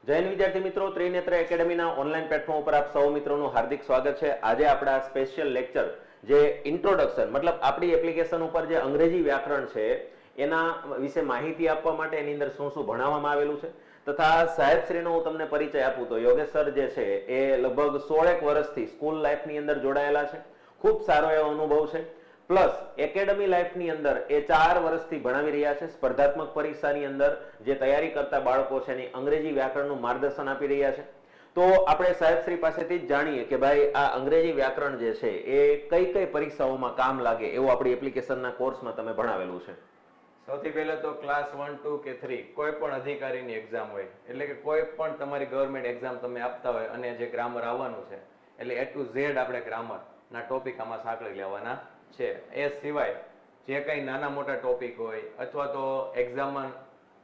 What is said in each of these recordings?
જૈન વિદ્યાર્થી મિત્રો, Trinetra એકેડમીના online platform ઉપર આપ સૌ મિત્રોનું હાર્દિક સ્વાગત છે. આજે આપણા સ્પેશિયલ લેક્ચર જે ઇન્ટ્રોડક્શન મતલબ આપણી એપ્લિકેશન ઉપર જે અંગ્રેજી વ્યાકરણ છે એના વિશે માહિતી આપવા માટે એની અંદર શું શું ભણાવવામાં આવેલું છે તથા સાહેબશ્રીનો હું તમને પરિચય આપું તો યોગેશ સર જે છે એ લગભગ 16 વર્ષથી સ્કૂલ લાઈફની અંદર જોડાયેલા છે. ખૂબ સારો એવો અનુભવ છે. પ્લસ એકેડમી લાઈફની અંદર એ 4 વર્ષથી ભણાવી રહ્યા છે. સ્પર્ધાત્મક પરીક્ષાની અંદર જે તૈયારી કરતા બાળકો છે એની અંગ્રેજી વ્યાકરણનું માર્ગદર્શન આપી રહ્યા છે. તો આપણે સાહેબશ્રી પાસેથી જ જાણીએ કે ભાઈ આ અંગ્રેજી વ્યાકરણ જે છે એ કઈ કઈ પરીક્ષાઓમાં કામ લાગે એવું આપણી એપ્લિકેશનના કોર્સમાં તમે ભણાવેલું છે. સૌથી પહેલા તો ક્લાસ 1, 2 કે 3 કોઈ પણ અધિકારીની એક્ઝામ હોય એટલે કે કોઈ પણ તમારી ગવર્મેન્ટ એક્ઝામ તમે આપતા હોય અને જે ગ્રામર આવવાનું છે એટલે A to Z આપણે ગ્રામરના ટોપિક આમાં સાંકળી લેવાના છે. એ સિવાય જે કંઈ નાના મોટા ટોપિક હોય અથવા તો એક્ઝામમાં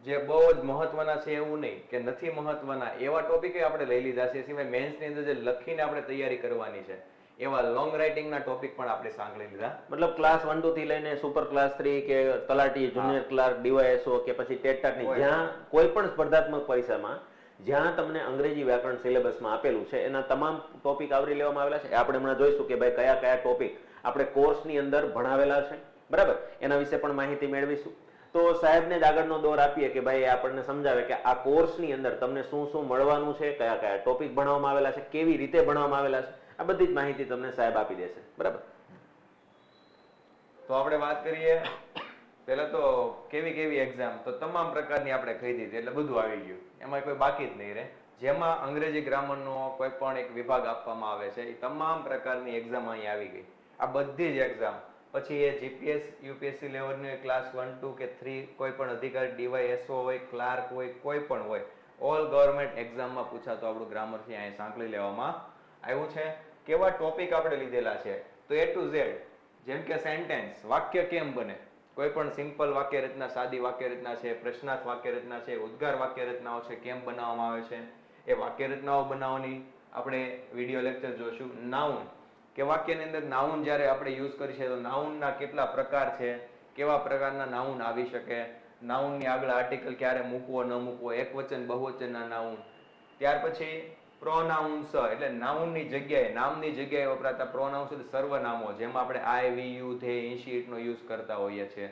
જે બહુ જ મહત્વના છે એવું નહીં કે નથી મહત્વના એવા ટોપિક આપણે લઈ લીધા છે. એ સિવાય મેન્સની અંદર જે લખીને આપણે તૈયારી કરવાની છે એવા લોંગ રાઇટિંગના ટોપિક પણ આપણે સાંકળી લીધા. મતલબ ક્લાસ 1 2 થી લઈને સુપર ક્લાસ 3 કે તલાટી, જુનિયર ક્લાર્ક, ડીવાયએસઓ કે પછી ટેટટાટની જ્યાં કોઈ પણ સ્પર્ધાત્મક પરીક્ષામાં જ્યાં તમને અંગ્રેજી વ્યાકરણ સિલેબસમાં આપેલું છે એના તમામ ટોપિક આવરી લેવામાં આવેલા છે. આપણે હમણાં જોઈશું કે ભાઈ કયા કયા ટોપિક આપણે કોર્સની અંદર ભણાવેલા છે, બરાબર, એના વિશે પણ માહિતી મેળવીશું. તો સાહેબને જ આગળનો દોર આપીએ કે ભાઈ આપણને સમજાવે કે આ કોર્સની અંદર તમને શું શું મળવાનું છે, કયા કયા ટોપિક ભણાવવામાં આવેલા છે, કેવી રીતે ભણાવવામાં આવેલા છે, આ બધી જ માહિતી તમને સાહેબ આપી દેશે, બરાબર. તો આપણે વાત કરીએ પહેલા તો કેવી કેવી એક્ઝામ, તો તમામ પ્રકારની આપણે કહી દીધી એટલે બધું આવી ગયું, એમાં કોઈ બાકી જ નહીં રહે. જેમાં અંગ્રેજી ગ્રામરનો કોઈ પણ એક વિભાગ આપવામાં આવે છે એ તમામ પ્રકારની એક્ઝામ અહીં આવી ગઈ. આ બધી જ એક્ઝામ પછી એ જીપીએસ યુપીએસસી લેવલની ક્લાસ 1, 2 કે 3 કોઈ પણ અધિકારી, ડીવાયએસઓ હોય, ક્લાર્ક હોય, કોઈ પણ હોય, ઓલ ગવર્મેન્ટ એક્ઝામમાં પૂછાતો આપણું ગ્રામરથી અહીં સાંકળી લેવામાં આવ્યું છે. કેવા ટોપિક આપણે લીધેલા છે તો A to Z, જેમ કે સેન્ટેન્સ, વાક્ય કેમ બને, કોઈ પણ સિમ્પલ વાક્ય રચના, સાદી વાક્ય રચના છે, પ્રશ્નાર્થ વાક્ય રચના છે, ઉદ્ગાર વાક્ય રચનાઓ છે, કેમ બનાવવામાં આવે છે એ વાક્ય રચનાઓ બનાવવાની આપણે વિડીયો લેક્ચર જોશું. નાઉન કે વાક્યની અંદર નાઉન જ્યારે આપણે યુઝ કરીએ છીએ તો નાઉનના કેટલા પ્રકાર છે, કેવા પ્રકારના નાઉન આવી શકે, નાઉનની આગળ આર્ટિકલ ક્યારે મૂકવો ન મૂકવો, એકવચન બહુવચનના નાઉન. ત્યાર પછી પ્રોનાઉન્સ એટલે નાઉનની જગ્યાએ, નામની જગ્યાએ વપરાતા પ્રોનાઉન્સ એટલે સર્વનામો, જેમાં આપણે I, we, you, they, it નો યુઝ કરતા હોઈએ છીએ.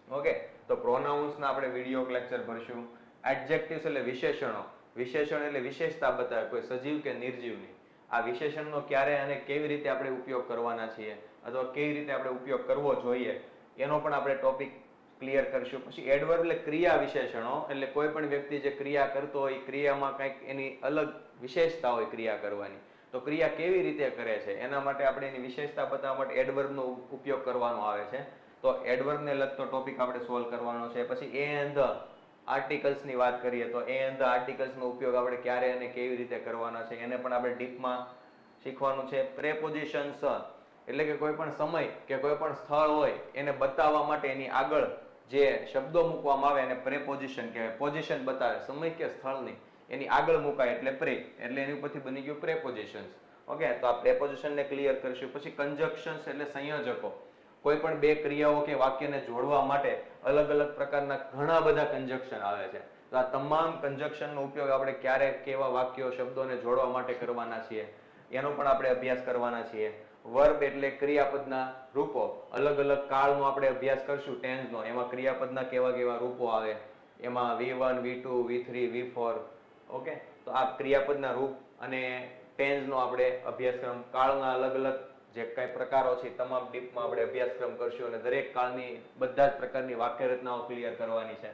ઓકે, તો પ્રોનાઉન્સના આપણે વિડીયો લેક્ચર ભરશું. એડજેક્ટિવ્સ એટલે વિશેષણો, વિશેષણ એટલે વિશેષતા બતાવે કોઈ સજીવ કે નિર્જીવની. આ વિશેષણનો ક્યારે અને કેવી રીતે આપણે ઉપયોગ કરવાના છીએ અથવા કેવી રીતે આપણે ઉપયોગ કરવો જોઈએ એનો પણ આપણે ટોપિક ક્લિયર કરશું. પછી એડવર્બ એટલે ક્રિયા વિશેષણો, એટલે કોઈ પણ વ્યક્તિ જે ક્રિયા કરતો હોય ક્રિયામાં કંઈક એની અલગ વિશેષતા હોય ક્રિયા કરવાની, તો ક્રિયા કેવી રીતે કરે છે એના માટે આપણે એની વિશેષતા બતાવવા માટે એડવર્બનો ઉપયોગ કરવાનો આવે છે. તો એડવર્બને લગતો ટોપિક આપણે સોલ્વ કરવાનો છે. પછી એ એન્ડ ધ આર્ટિકલ્સની વાત કરીએ તો એ એન્ડ ધ આર્ટિકલ્સનો ઉપયોગ આપણે ક્યારે અને કેવી રીતે કરવાના છે એને પણ આપણે ડીપમાં શીખવાનું છે. પ્રેપોઝિશન્સ એટલે કે કોઈ પણ સમય કે કોઈ પણ સ્થળ હોય એને બતાવવા માટે એની આગળ જે શબ્દો મૂકવામાં આવે એને પ્રેપોઝિશન કહેવાય. પોઝિશન બતાવે સમય કે સ્થળની, એની આગળ મુકાય એટલે પ્રે, એટલે એની ઉપરથી બની ગયું પ્રેપોઝિશન્સ. ઓકે, તો આ પ્રેપોઝિશનને ક્લિયર કરશું. પછી કંજક્શન્સ એટલે સંયોજકો, કોઈ પણ બે ક્રિયાઓ કે વાક્યને જોડવા માટે અલગ અલગ પ્રકારના ઘણા બધા કંજક્શન આવે છે. તો આ તમામ કંજક્શનનો ઉપયોગ આપણે ક્યારે કેવા વાક્યો, શબ્દોને જોડવા માટે કરવાના છીએ એનો પણ આપણે અભ્યાસ કરવાના છીએ. વર્બ એટલે ક્રિયાપદના રૂપો, અલગ અલગ કાળનો આપણે અભ્યાસ કરશું ટેન્સનો, એમાં ક્રિયાપદના કેવા કેવા રૂપો આવે, એમાં V1, V2, V3, V4. Okay, તો આ ક્રિયાપદના રૂપ અને ટેન્સનો આપણે અભ્યાસક્રમ, કાળના અલગ અલગ જે કઈ પ્રકારો છે તમામ ડીપમાં આપણે અભ્યાસક્રમ કરશું અને દરેક કાળની બધા જ પ્રકારની વાક્ય રચનાઓ ક્લિયર કરવાની છે.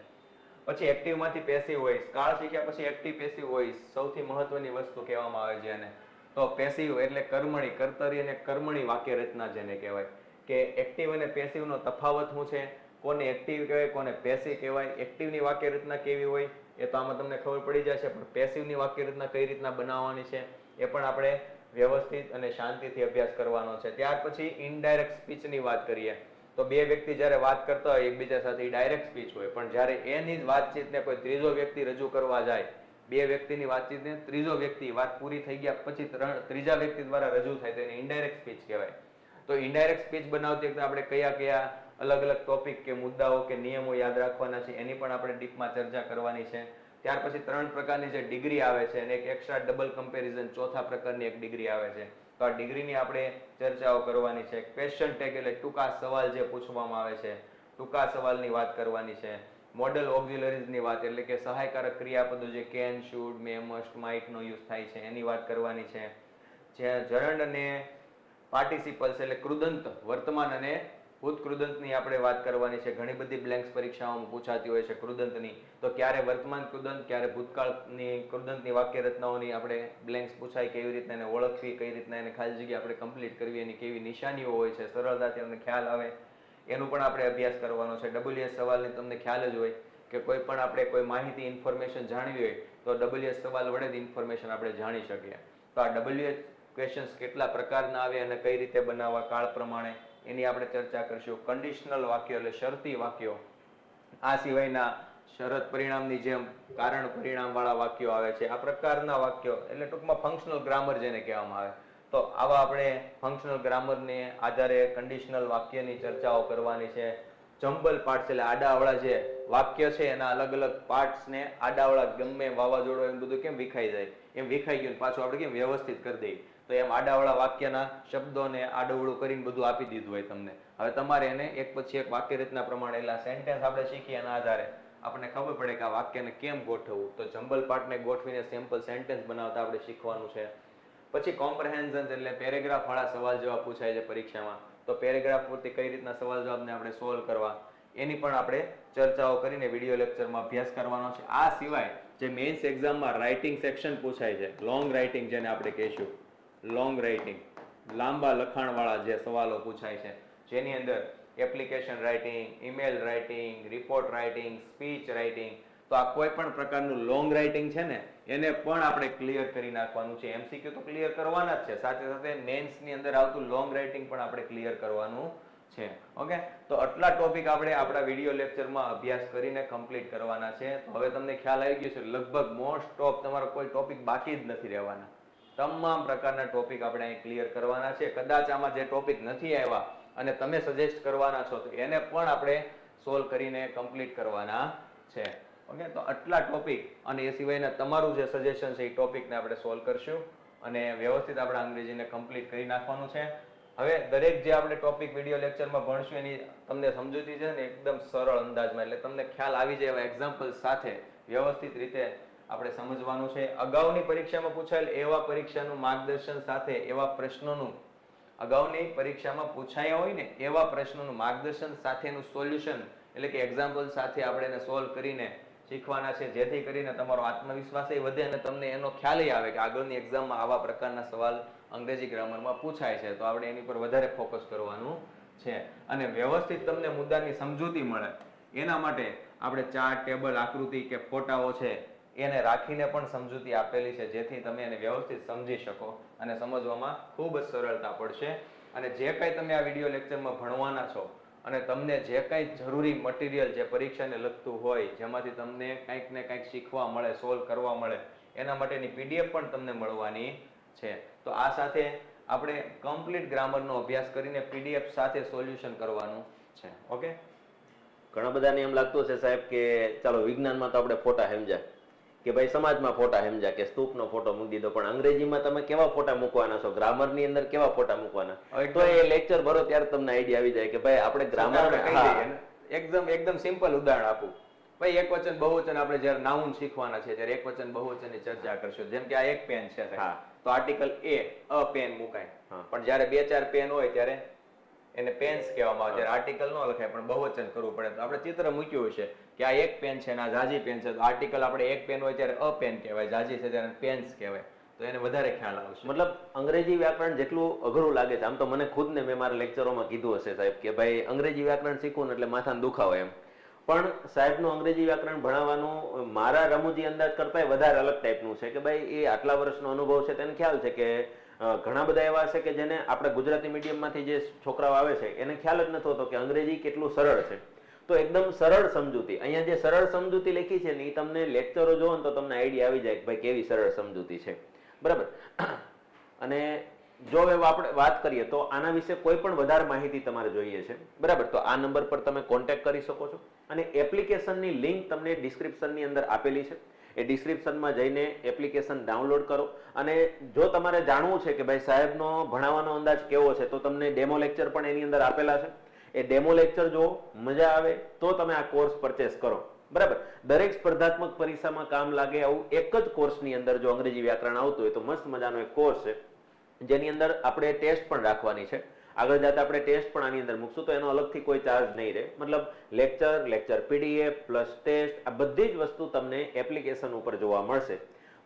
પછી એક્ટિવમાંથી પેસિવ વોઇસ, કાળ શીખ્યા પછી એક્ટિવ પેસિવ વોઇસ સૌથી મહત્વની વસ્તુ કહેવામાં આવે છે એને. તો પેસિવ એટલે કર્મણી, કર્તરી અને કર્મણી વાક્ય રચના જેને કહેવાય. કે એક્ટિવ અને પેસિવનો તફાવત શું છે, કોને એક્ટિવ કહેવાય, કોને પેસિવ કહેવાય, એક્ટિવની વાક્ય રચના કેવી હોય એ તો આમાં તમને ખબર પડી જશે, પણ પેસિવની વાક્ય રચના કઈ રીતના બનાવવાની છે એ પણ આપણે વ્યવસ્થિત અને શાંતિથી અભ્યાસ કરવાનો છે. ત્યાર પછી ઇનડાયરેક્ટ સ્પીચની વાત કરીએ તો બે વ્યક્તિ જ્યારે વાત કરતા હોય એકબીજા સાથે ડાયરેક્ટ સ્પીચ હોય, પણ જ્યારે એની જ વાતચીતને કોઈ ત્રીજો વ્યક્તિ રજૂ કરવા જાય, બે વ્યક્તિની વાતચીતને ત્રીજો વ્યક્તિ વાત પૂરી થઈ ગયા પછી ત્રીજા વ્યક્તિ દ્વારા રજૂ થાય તો એને ઇનડાયરેક્ટ સ્પીચ કહેવાય. તો ઇનડાયરેક્ટ સ્પીચ બનાવતી વખતે આપણે કયા કયા અલગ અલગ ટોપિક કે મુદ્દાઓ કે નિયમો યાદ રાખવાના છે એની પણ આપણે ડીપમાં ચર્ચા કરવાની છે. ત્યાર પછી 3 પ્રકારની જે ડિગ્રી આવે છે અને એક એક્સ્ટ્રા ડબલ કમ્પેરિઝન ચોથા પ્રકારની એક ડિગ્રી આવે છે. તો આ ડિગ્રીની આપણે ચર્ચાઓ કરવાની છે. ક્વેશ્ચન ટેગ એટલે ટૂંકા સવાલ જે પૂછવામાં આવે છે, ટૂંકા સવાલની વાત કરવાની છે. મોડલ ઓક્ઝિલરીઝની વાત એટલે કે સહાયકારક ક્રિયાપદો જે can, should, may, must, might નો યુઝ થાય છે એની વાત કરવાની છે. જે જરંડ અને પાર્ટિસિપલ્સ એટલે કૃદંત, વર્તમાન અને ભૂત કૃદંતની આપણે વાત કરવાની છે. ઘણી બધી બ્લેન્ક્સ પરીક્ષાઓમાં પૂછાતી હોય છે કૃદંતની. તો ક્યારે વર્તમાન કૃદંત, ક્યારે ભૂતકાળની કૃદંતની વાક્ય રચનાઓની આપણે બ્લેન્ક્સ પૂછાય, કેવી રીતના એને ઓળખવી, કઈ રીતના એને ખાલી જગ્યા આપણે કમ્પ્લીટ કરવી, એની કેવી નિશાનીઓ હોય છે, સરળતાથી અમને ખ્યાલ આવે એનું પણ આપણે અભ્યાસ કરવાનો છે. WS સવાલની તમને ખ્યાલ જ હોય કે કોઈ પણ આપણે કોઈ માહિતી ઇન્ફોર્મેશન જાણવી હોય તો WS સવાલ વડે જ ઇન્ફોર્મેશન આપણે જાણી શકીએ. તો આ WS ક્વેશ્ચન્સ કેટલા પ્રકારના આવે અને કઈ રીતે બનાવવા કાળ પ્રમાણે એની આપણે ચર્ચા કરશું. કન્ડિશનલ વાક્યો એટલે શરતી વાક્યો, આ સિવાયના શરત પરિણામની જેમ કારણ પરિણામ વાળા વાક્યો આવે છે. આ પ્રકારના વાક્યો એટલે ટૂંકમાં ફંક્શનલ ગ્રામર જેને કહેવામાં આવે. તો આવા આપણે ફંક્શનલ ગ્રામરને આધારે કન્ડિશનલ વાક્યની ચર્ચાઓ કરવાની છે. જમ્બલ પાર્ટ્સ એટલે આડાઅવળા જે વાક્ય છે એના અલગ અલગ પાર્ટ્સને આડાઅવળા ગમે વાવાઝોડો એમ બધું કેમ વિખાઈ જાય, એમ વિખાઈ ગયું પાછું આપણે કેમ વ્યવસ્થિત કરી દઈએ, તો એમ આડાઅવળા વાક્યના શબ્દોને આડુંવળું કરીને બધું આપી દીધું હોય તમને. હવે તમારે એને એક પછી એક વાક્ય રચના પ્રમાણે એટલે સેન્ટેન્સ આપણે શીખીએ એના આધારે આપણને ખબર પડે કે આ વાક્યને કેમ ગોઠવવું. તો જમ્બલ પાર્ટને ગોઠવીને સિમ્પલ સેન્ટેન્સ બનાવતા આપણે શીખવાનું છે. પછી કોમ્પ્રેહેન્ઝન એટલે પેરેગ્રાફ વાળા સવાલ જવાબ પૂછાય છે પરીક્ષામાં. તો પેરેગ્રાફ પૂરતી કઈ રીતના સવાલ જવાબને આપણે સોલ્વ કરવા એની પણ આપણે ચર્ચાઓ કરીને વિડીયો લેક્ચરમાં અભ્યાસ કરવાનો છે. આ સિવાય જે મેઇન્સ એક્ઝામમાં રાઇટિંગ સેક્શન પૂછાય છે, લોંગ રાઇટિંગ જેને આપણે કહીશું, લોંગ રાઇટિંગ, લાંબા લખાણ વાળા જે સવાલો પૂછાય છે, જેની અંદર application writing, email writing, report writing, speech writing, તો આ કોઈ પણ પ્રકારનું લોંગ રાઇટિંગ છે ને એને પણ આપણે ક્લિયર કરી નાખવાનું છે. MCQ તો ક્લિયર કરવાના જ છે, સાથે સાથે મેન્સની અંદર આવતું લોંગ રાઇટિંગ પણ આપણે ક્લિયર કરવાનું છે. ઓકે, તો આટલા ટોપિક આપણે આપણા વિડીયો લેક્ચરમાં અભ્યાસ કરીને કમ્પ્લીટ કરવાના છે. તો હવે તમને ખ્યાલ આવી ગયો છે લગભગ મોસ્ટ ઓફ તમારો કોઈ ટોપિક બાકી જ નથી રહેવાના. તમામ પ્રકારના ટોપિક આપણે અહીં ક્લિયર કરવાના છે. કદાચ આમાં જે ટોપિક નથી આવ્યા અને તમે સજેસ્ટ કરવાના છો તો એને પણ આપણે સોલ્વ કરીને કમ્પ્લીટ કરવાના છે. ઓકે, તો આટલા ટોપિક અને એ સિવાયના તમારું જે સજેશન છે એ ટોપિકને આપણે સોલ્વ કરશું અને વ્યવસ્થિત આપણે અંગ્રેજીને કમ્પ્લીટ કરી નાખવાનું છે. હવે દરેક જે આપણે ટોપિક વિડીયો લેક્ચરમાં ભણશું એની તમને સમજૂતી છે ને એકદમ સરળ અંદાજમાં, એટલે તમને ખ્યાલ આવી જાય એવા એક્ઝામ્પલ સાથે વ્યવસ્થિત રીતે આપણે સમજવાનું છે. અગાઉની પરીક્ષામાં પૂછાયેલ એવા પરીક્ષાનું માર્ગદર્શન સાથે એવા પ્રશ્નોનું, અગાઉની પરીક્ષામાં પૂછાયા હોય ને એવા પ્રશ્નોનું માર્ગદર્શન સાથેનું સોલ્યુશન એટલે કે એક્ઝામ્પલ સાથે આપણે એને સોલ્વ કરીને શીખવાના છે, જેથી કરીને તમારો આત્મવિશ્વાસ વધે અને તમને એનો ખ્યાલ આવે કે આગળની એક્ઝામમાં આવા પ્રકારના સવાલ અંગ્રેજી ગ્રામરમાં પૂછાય છે. તો આપણે એની પર વધારે ફોકસ કરવાનું છે અને વ્યવસ્થિત તમને મુદ્દાની સમજૂતી મળે એના માટે આપણે ચાર્ટ, ટેબલ, આકૃતિ કે ફોટાઓ છે એને રાખીને પણ સમજૂતી આપેલી છે, જેથી તમે એને વ્યવસ્થિત સમજી શકો અને સમજવામાં ખૂબ જ સરળતા પડશે. અને જે કંઈ તમે આ વિડીયો લેક્ચરમાં ભણવાના છો અને તમને જે કંઈ જરૂરી મટીરિયલ જે પરીક્ષાને લગતું હોય, જેમાંથી તમને કંઈક ને કંઈક શીખવા મળે, સોલ્વ કરવા મળે, એના માટેની PDF પણ તમને મળવાની છે. તો આ સાથે આપણે કમ્પ્લીટ ગ્રામરનો અભ્યાસ કરીને PDF સાથે સોલ્યુશન કરવાનું છે. ઓકે, ઘણા બધાને એમ લાગતું હશે સાહેબ કે ચાલો વિજ્ઞાનમાં તો આપણે ફોટા સમજ્યા કે ભાઈ સમાજમાં ફોટા સમજ્યા કે સ્તૂપનો ફોટો મૂકી દીધો, પણ અંગ્રેજીમાં તમે કેવા ફોટા મૂકવાના છો, ગ્રામરની અંદર કેવા ફોટા મૂકવાના, તો એ લેક્ચર ભરો ત્યારે તમને આઈડિયા આવી જાય કે ભાઈ આપણે ગ્રામર એકદમ સિમ્પલ ઉદાહરણ આપું. ભાઈ એકવચન બહુવચન આપણે જ્યારે નાઉન શીખવાના છે ત્યારે એકવચન બહુવચનની ચર્ચા કરશું. જેમ કે આ એક પેન છે તો આર્ટિકલ અ પેન મુકાય, પણ જ્યારે 2-4 પેન હોય ત્યારે એને પેન્સ કહેવામાં આવે. જ્યારે આર્ટિકલ ન લખાય પણ બહુવચન કરવું પડે. તો આપણે ચિત્ર મૂક્યું છે કે આ એક પેન છે ને આ ઝાઝી પેન છે, તો આર્ટિકલ આપણે એક પેન હોય ત્યારે અ પેન કહેવાય, ઝાઝી છે ત્યારે પેન્સ કહેવાય. તો એને વધારે ખ્યાલ આવશે. મતલબ અંગ્રેજી વ્યાકરણ જેટલું અઘરું લાગે છે, આમ તો મને ખુદને મેં મારા લેક્ચરોમાં કીધું હશે સાહેબ કે ભાઈ અંગ્રેજી વ્યાકરણ શીખવું ને એટલે માથાનો દુખાવો એમ, પણ સાહેબનું અંગ્રેજી વ્યાકરણ ભણાવવાનું મારા રમૂજી અંદાજ કરતા વધારે અલગ ટાઈપનું છે કે ભાઈ એ આટલા વર્ષનો અનુભવ છે, તેને ખ્યાલ છે કે ઘણા બધા એવા છે કે જેને આપણે ગુજરાતી મીડિયમમાંથી જે છોકરાઓ આવે છે એને ખ્યાલ જ નથી હોતો કે અંગ્રેજી કેટલું સરળ છે. તો એકદમ સરળ સમજૂતી, અહીંયા જે સરળ સમજૂતી લખી છે ને એ તમને લેક્ચરો જોવો ને તો તમને આઈડિયા આવી જાય કે ભાઈ કેવી સરળ સમજૂતી છે, બરાબર. અને જો હવે આપણે વાત કરીએ તો આના વિશે કોઈ પણ વધારે માહિતી તમારે જોઈએ છે, બરાબર, તો આ નંબર પર તમે કોન્ટેક્ટ કરી શકો છો અને એપ્લિકેશનની લિંક તમને ડિસ્ક્રિપ્શનની અંદર આપેલી છે. એ ડિસ્ક્રિપ્શનમાં જઈને એપ્લિકેશન ડાઉનલોડ કરો. અને જો તમારે જાણવું છે કે ભાઈ સાહેબનો ભણાવવાનો અંદાજ કેવો છે, તો તમને ડેમો લેક્ચર પણ એની અંદર આપેલા છે. એ ડેમો લેક્ચર જો મજા આવે તો તમે આ કોર્સ પરચેસ કરો. બરાબર. દરેક સ્પર્ધાત્મક પરીક્ષામાં કામ લાગે આવું એક જ કોર્સની અંદર જો અંગ્રેજી વ્યાકરણ આવતું હોય તો મસ્ત મજાનો એક કોર્સ છે, જેની અંદર આપણે ટેસ્ટ પણ રાખવાની છે. આગળ જતા આપણે ટેસ્ટ પણ આની અંદર મૂકશું, તો એનો અલગથી કોઈ ચાર્જ નહીં રહે. મતલબ લેક્ચર પીડીએફ પ્લસ ટેસ્ટ, આ બધી જ વસ્તુ તમને એપ્લિકેશન ઉપર જોવા મળશે.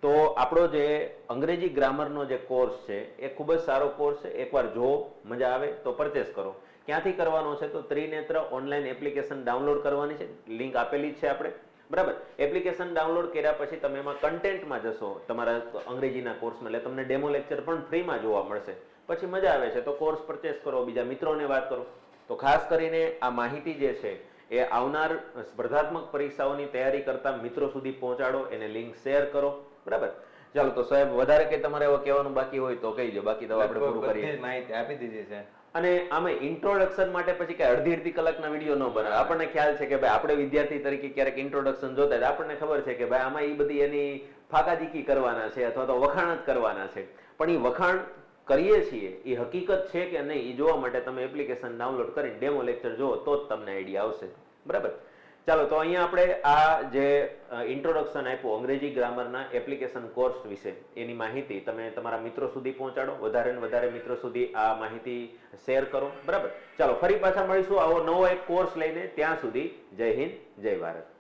તો આપણો જે અંગ્રેજી ગ્રામરનો જે કોર્સ છે એ ખૂબ જ સારો કોર્સ છે. એકવાર જો મજા આવે તો પરચેસ કરો. ક્યાંથી કરવાનો છે? તો ત્રિનેત્ર ઓનલાઈન એપ્લિકેશન ડાઉનલોડ કરવાની છે, લિંક આપેલી જ છે આપણે. બરાબર. એપ્લિકેશન ડાઉનલોડ કર્યા પછી તમે એમાં કન્ટેન્ટમાં જશો તમારા અંગ્રેજીના કોર્સમાં, એટલે તમને ડેમો લેક્ચર પણ ફ્રીમાં જોવા મળશે. પછી મજા આવે છે તો કોર્સ પરચેસ કરો, બીજા મિત્રોને વાત કરો. તો ખાસ કરીને આ માહિતી જે છે એ આવનાર સ્પર્ધાત્મક પરીક્ષાઓની તૈયારી કરતા મિત્રો સુધી પહોંચાડો, એને લિંક શેર કરો. બરાબર. ચાલો તો સાહેબ વધારે કઈ તમારે હવે કહેવાનું બાકી હોય તો કહીજો, બાકી તો આપણે પૂરું કરીએ. બધી માહિતી આપી દીધી છે. અને આમે ઇન્ટ્રોડક્શન માટે પછી કઈ અડધી કલાકના વિડીયો ન બનાવે. આપણને ખ્યાલ છે કે ભાઈ આપણે વિદ્યાર્થી તરીકે ક્યારેક ઇન્ટ્રોડક્શન જોતા હોય, આપણને ખબર છે કે ભાઈ આમાં એ બધી એની ફાકાજીકી કરવાના છે અથવા તો વખાણ જ કરવાના છે. પણ એ વખાણ કરીએ છીએ એ હકીકત છે કે નહીં એ જોવા માટે તમે એપ્લિકેશન ડાઉનલોડ કરીને ડેમો લેક્ચર જુઓ તો જ તમને આઈડિયા આવશે. બરાબર. ચાલો તો અહીંયા આપણે આ જે ઇન્ટ્રોડક્શન આપ્યું અંગ્રેજી ગ્રામરના એપ્લિકેશન કોર્સ વિશે, એની માહિતી તમે તમારા મિત્રો સુધી પહોંચાડો, વધારે ને વધારે મિત્રો સુધી આ માહિતી શેર કરો. બરાબર. ચાલો ફરી પાછા મળીશું આવો નવો એક કોર્સ લઈને. ત્યાં સુધી જય હિન્દ, જય ભારત.